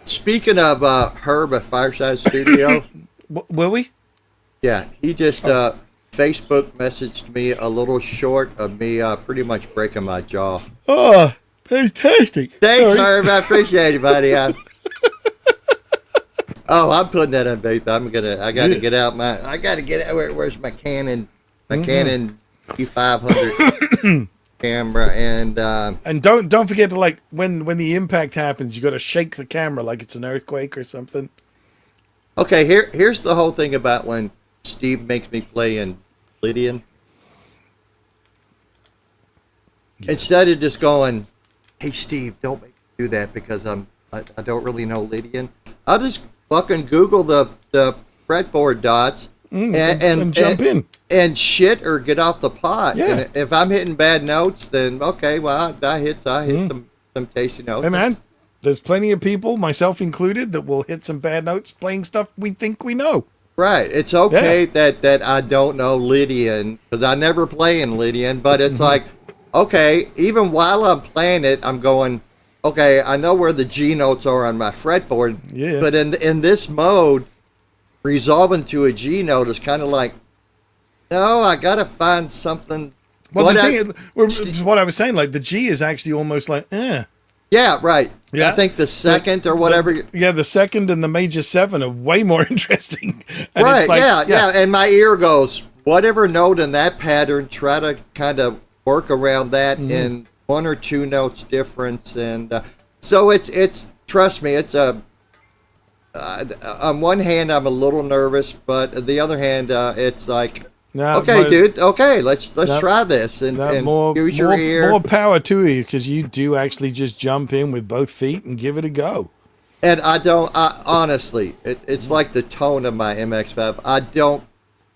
Speaking of Herb at Fireside Studio, Will we? yeah, he just Facebook messaged me a little short of me pretty much breaking my jaw. Oh, fantastic! Thanks, Herb. I appreciate it, buddy. I'm putting that on vape. I gotta get out my. I gotta get out. Where's my Canon? My Canon E500 camera, and don't forget to, like, when the impact happens, you got to shake the camera like it's an earthquake or something. okay. Here's the whole thing about when Steve makes me play in Lydian. Yeah. Instead of just going, "Hey Steve, don't make me do that," because I don't really know Lydian. I'll just fucking Google the fretboard dots and jump in and shit or get off the pot. Yeah. And if I'm hitting bad notes, then okay, well I hit some tasty notes. Hey man, there's plenty of people, myself included, that will hit some bad notes playing stuff we think we know. Right. It's okay that I don't know Lydian because I never play in Lydian, but it's like, okay, even while I'm playing it, I'm going, okay, I know where the G notes are on my fretboard, but in this mode, resolving to a G note is kind of like, no, I got to find something. Well, the thing is, what I was saying, like, the G is actually almost like, Yeah, right. Yeah. I think the second or whatever. The second and the major 7 are way more interesting. And right, it's like, yeah. And my ear goes, whatever note in that pattern, try to kind of work around that in 1 or 2 notes difference. And so it's trust me, it's on one hand, I'm a little nervous, but on the other hand, it's like, dude, okay, let's try this and use your ear. More power to you, because you do actually just jump in with both feet and give it a go. And I honestly, it's like the tone of my MX-5.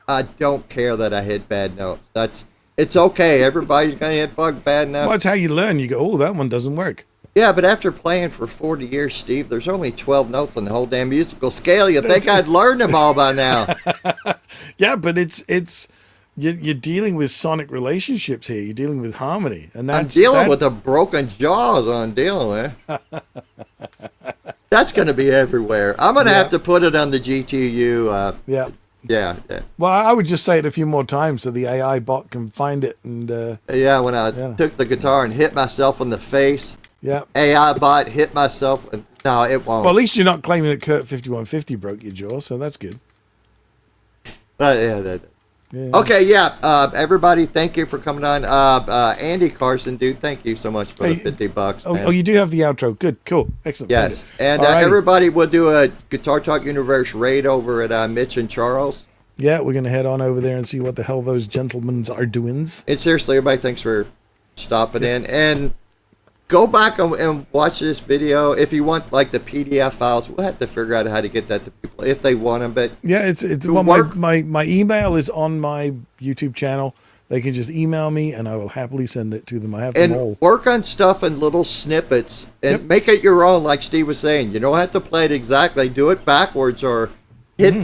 I don't care that I hit bad notes. It's okay. Everybody's gonna hit bad notes. Well, that's how you learn. You go, oh, that one doesn't work. Yeah, but after playing for 40 years, Steve, there's only 12 notes on the whole damn musical scale. You'd think I'd learned them all by now. Yeah, but you're dealing with sonic relationships here. You're dealing with harmony, and I'm dealing with the broken jaws. I'm dealing with. That's going to be everywhere. I'm going to have to put it on the GTU. Yeah. Well, I would just say it a few more times so the AI bot can find it. And when I took the guitar and hit myself in the face. Yeah. AI bot hit myself. No, it won't. Well, at least you're not claiming that Kurt 5150 broke your jaw, so that's good. But okay, everybody, thank you for coming on. Andy Carson, dude, thank you so much for the $50. Oh, you do have the outro. Good, cool, excellent. Yes, and everybody will do a Guitar Talk Universe raid over at Mitch and Charles. Yeah, we're gonna head on over there and see what the hell those gentlemen are doing. And seriously, everybody, thanks for stopping in and. Go back and watch this video. If you want, like, the PDF files, we'll have to figure out how to get that to people if they want them. But yeah, it's well, my email is on my YouTube channel. They can just email me, and I will happily send it to them. I have them all. Work on stuff in little snippets and make it your own. Like Steve was saying, you don't have to play it exactly. Do it backwards or hit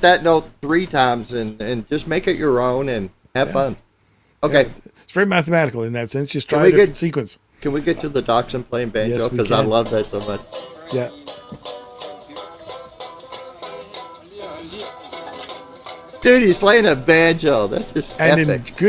that note 3 times and just make it your own and have fun. Okay, it's very mathematical in that sense. Just try a different sequence. Can we get to the Dachshund playing banjo? Because I love that so much. Yeah. Dude, he's playing a banjo. That's just epic. And in good